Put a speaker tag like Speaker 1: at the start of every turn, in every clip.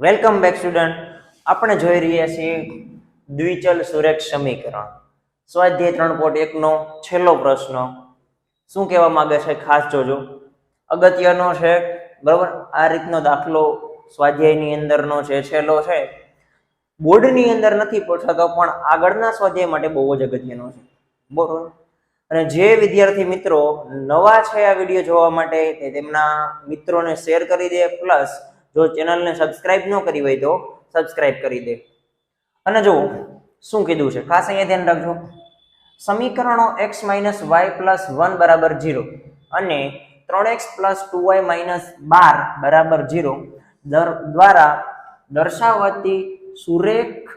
Speaker 1: Welcome back student. આપણે જોઈ રહ્યા છીએ દ્વિચલ સુરેખ સમીકરણ સ્વાધ્યાય 3.1 નો છેલ્લો પ્રશ્ન. શું કહેવા માંગે છે ખાસ જોજો, અગત્યનો છે. બરાબર, આ રીતનો દાખલો સ્વાધ્યાયની અંદરનો છે, છેલ્લો છે. બોર્ડની અંદર નથી પૂછાતો પણ આગળના સ્વાધ્યાય માટે બહુ જ અગત્યનો છે. બરોબર. અને જે વિદ્યાર્થી મિત્રો નવા છે આ વિડીયો જોવા માટે તે તેમના મિત્રોને શેર કરી દે, પ્લસ જો ચેનલને સબસ્ક્રાઇબ ન કરી હોય તો સબસ્ક્રાઇબ કરી દે. અને જો શું કીધું છે ખાસ અહીંયા ધ્યાન રાખજો, સમીકરણો x - y + 1 = 0 અને 3x + 2y - 12 = 0 દ્વારા દર્શાવાતી સુરેખ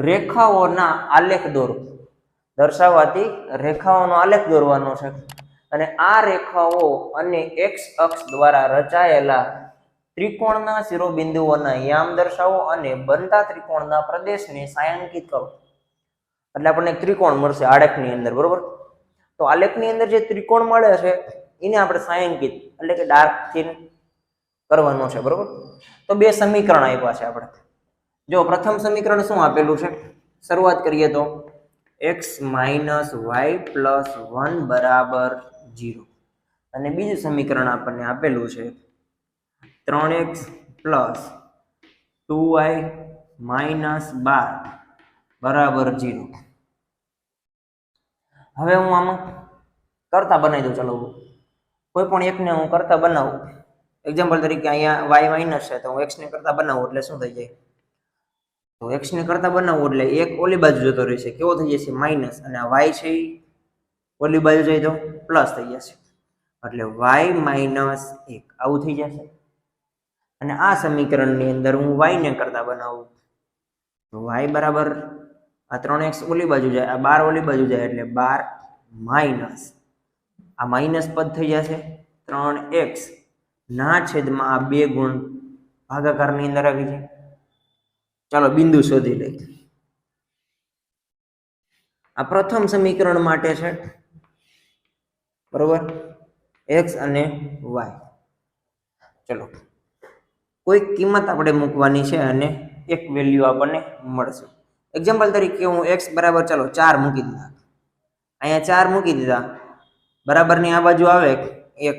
Speaker 1: રેખાઓના આલેખ દોરો. દર્શાવાતી રેખાઓનો આલેખ દોરવાનો છે. અને આ રેખાઓ અને x અક્ષ દ્વારા રચાયેલા ત્રિકોણના શિરોબિંદુઓના યામ દર્શાવો અને બનતા ત્રિકોણના પ્રદેશને છાંયાંકિત કરો. એટલે આપણને એક ત્રિકોણ મળશે આલેખની અંદર. બરોબર, તો આલેખની અંદર જે ત્રિકોણ મળે છે એને આપણે છાંયાંકિત એટલે કે ડાર્ક થી કરવાનો છે. બરોબર, તો બે સમીકરણ આપ્યા છે આપણે. જો પ્રથમ સમીકરણ શું આપેલું છે, શરૂઆત કરીએ તો x - y + 1 = 0 અને બીજું સમીકરણ આપણને આપેલું છે 3x + 2y - 12 = 0. હવે હું આમાં કરતા બનાવી દઉં. ચાલો કોઈ પણ એકને હું કરતા બનાવું. એક્ઝામ્પલ તરીકે અહીંયા y માઇનસ છે તો હું x ને કરતા બનાવું એટલે શું થઈ જાય, તો x ને કરતા બનાવું એટલે એક ઓલી બાજુ જતો રહેશે, કેવો થઈ જશે માઇનસ, અને આ y છે ઓલી બાજુ જાય તો પ્લસ થઈ જશે એટલે y - 1 આવું થઈ જશે. અને આ સમીકરણની અંદર હું y ને કરતા બનાવું તો y બરાબર આ 3x ઓલી બાજુ જાય, આ 12 ઓલી બાજુ જાય એટલે 12 માઇનસ આ માઇનસ પદ થઈ જશે 3x ના છેદમાં આ 2 ગુણ ભાગાકારની અંદર આવી જાય. ચાલો બિંદુ શોધી લઈએ. આ પ્રથમ સમીકરણ માટે છે. બરોબર, x અને y. ચલો કોઈ કિંમત આપણે મૂકવાની છે અને એક વેલ્યુ આપણને મળશે. એક્ઝામ્પલ તરીકે હું x બરાબર ચાલો 4 મૂકી દીધા, અહીંયા 4 મૂકી દીધા, બરાબરની આ બાજુ આવે 1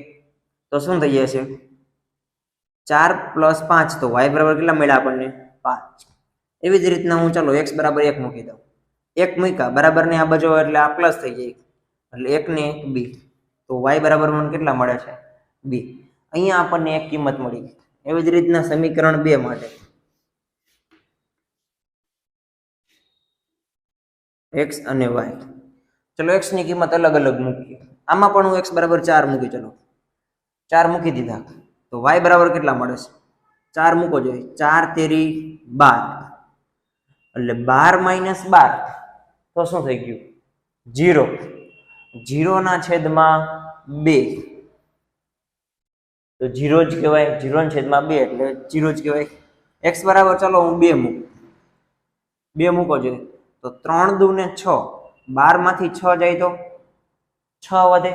Speaker 1: તો શું થઈ જશે 4 + 5 તો y બરાબર કેટલા મળ્યા આપણને 5. એવી જ રીતના હું ચાલો x બરાબર 1 મૂકી દઉં, 1 મૂક્યા, બરાબરની આ બાજુ એટલે આ પ્લસ થઈ જાય એટલે 1 ને 1 b, તો y બરાબર મને કેટલા મળે છે 2. અહીંયા આપણને એક કિંમત મળી. એવી જ રીતના સમીકરણ 2 માટે x અને y. ચલો x ની કિંમત અલગ અલગ મૂકીએ. આમાં પણ હું x બરાબર 4 મૂકી, ચલો 4 મૂકી દીધા તો y બરાબર કેટલા મળે છે 4 મૂકો જોઈએ, 4 તેરી 12 એટલે 12 - 12 તો શું થઈ ગયું 0. 0 ના છેદમાં 2 તો 0 જ કહેવાય, 0 ના છેદમાં 2 એટલે 0 જ કહેવાય. x બરાબર ચાલો હું 2 મૂકું, 2 મૂકો જોઈએ તો 3 દુ ને 6, 12 માંથી 6 જાય તો 6 વધે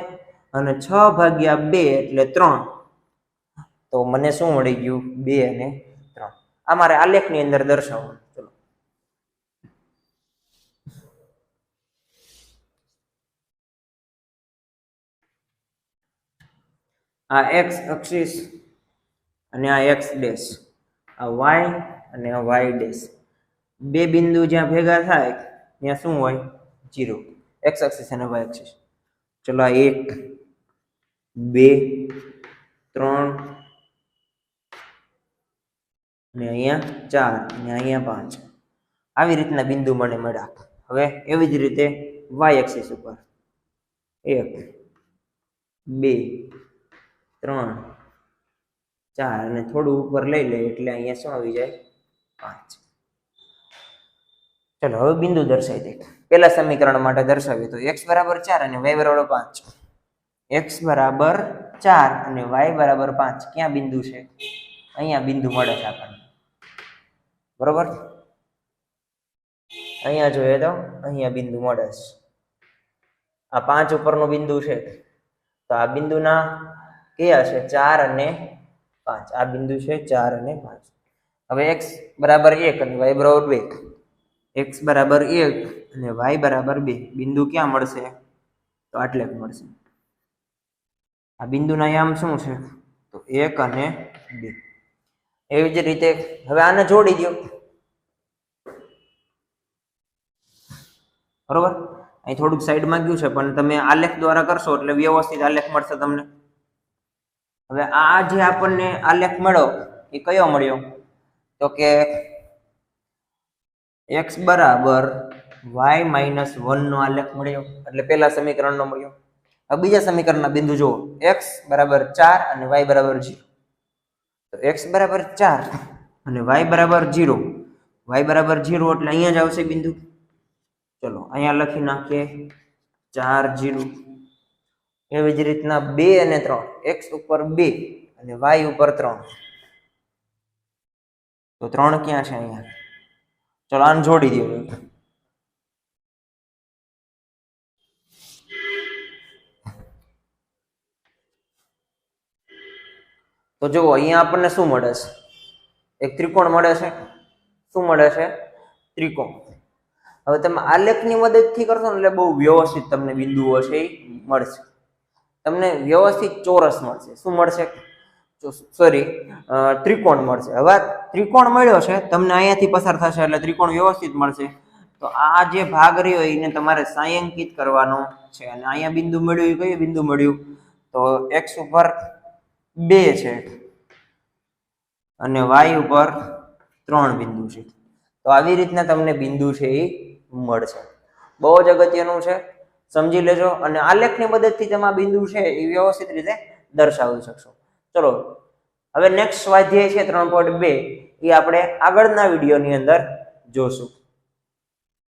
Speaker 1: અને 6 ભાગ્યા 2 એટલે 3, તો મને શું મળી ગયું 2 અને 3. આ મારે આલેખની અંદર દર્શાવવાનું. ચલો આ x અક્ષિસ અને આ x ડેશ, આ y અને આ y ડેશ, બે બિંદુ જ્યાં ભેગા થાય ત્યાં શું હોય 0, x અક્ષિસ અને y અક્ષિસ. ચલો આ 1 2 3 અને અહીંયા 4 અને અહીંયા 5, આવી રીતના બિંદુ મને મળ્યા. હવે એવી જ રીતે y એક્સિસ ઉપર 1 2 3 4 અને થોડું ઉપર લઈ લે એટલે અહીંયા શું આવી જાય 5. ચલો હવે બિંદુ દર્શાવી દે. પહેલા સમીકરણ માટે દર્શાવીએ તો x બરાબર 4 અને y બરાબર 5. x બરાબર 4 અને y બરાબર 5 ક્યાં બિંદુ છે, અહીંયા બિંદુ મળે છે આપણને. બરોબર, અહીંયા જોઈએ તો અહીંયા બિંદુ મળે છે. આ 5 ઉપરનો બિંદુ છે તો આ બિંદુના કયા છે 4 અને 5. આ બિંદુ છે 4 અને 5. હવે x બરાબર 1 અને y બરાબર 2, x બરાબર 1 અને y બરાબર 2 બિંદુ ક્યાં મળશે? તો આટલે મળશે. આ બિંદુના યામ શું છે? તો 1 અને 2. એવી જ રીતે હવે આને જોડી દો, બરોબર. અહીં થોડુંક સાઈડમાં ગયું છે, પણ તમે આલેખ દ્વારા કરશો એટલે વ્યવસ્થિત આલેખ મળશે તમને. હવે આ જે આપણને આલેખ મળ્યો એ કયો મળ્યો? તો કે x બરાબર y - 1 નો આલેખ મળ્યો, એટલે પહેલા સમીકરણનો મળ્યો. હવે બીજા સમીકરણના બિંદુ જુઓ, x બરાબર 4 અને y બરાબર 0. તો x બરાબર 4 અને y બરાબર 0, y બરાબર 0 એટલે અહીંયા જ આવશે બિંદુ. ચલો અહીંયા લખી નાખીએ 4 0. એવી જ રીતના 2 અને 3, x ઉપર 2 અને y ઉપર 3. તો 3 ક્યાં છે? અહીંયા. ચલો આને જોડી દો. તો જુઓ અહીંયા આપણને શું મળે છે? એક ત્રિકોણ મળે છે. શું મળે છે? ત્રિકોણ. હવે તમે આલેખની મદદથી કરશો ને એટલે બહુ વ્યવસ્થિત તમને બિંદુઓ છે એ મળશે. તમને વ્યવસ્થિત ચોરસ મળશે. શું મળશે? સોરી, ત્રિકોણ મળશે. હવે ત્રિકોણ મળ્યો છે, તમને અહીંયાથી પસાર થશે એટલે ત્રિકોણ વ્યવસ્થિત મળશે. તો આ જે ભાગ રહ્યો એને તમારે છાંયાંકિત કરવાનો છે. અને અહીંયા બિંદુ મળ્યું એ કયું બિંદુ મળ્યું? તો x ઉપર 2 છે અને y ઉપર 3 બિંદુ છે. તો આવી રીતના તમને બિંદુ છે એ મળશે. બહુ જ અગત્યનું છે, સમજી લેજો. અને આલેખની મદદથી તમે આ બિંદુ છે એ વ્યવસ્થિત રીતે દર્શાવી શકશો. ચલો હવે નેક્સ્ટ સ્વાધ્યાય છે 3.2, એ આપણે આગળના વિડીયોની અંદર જોશું.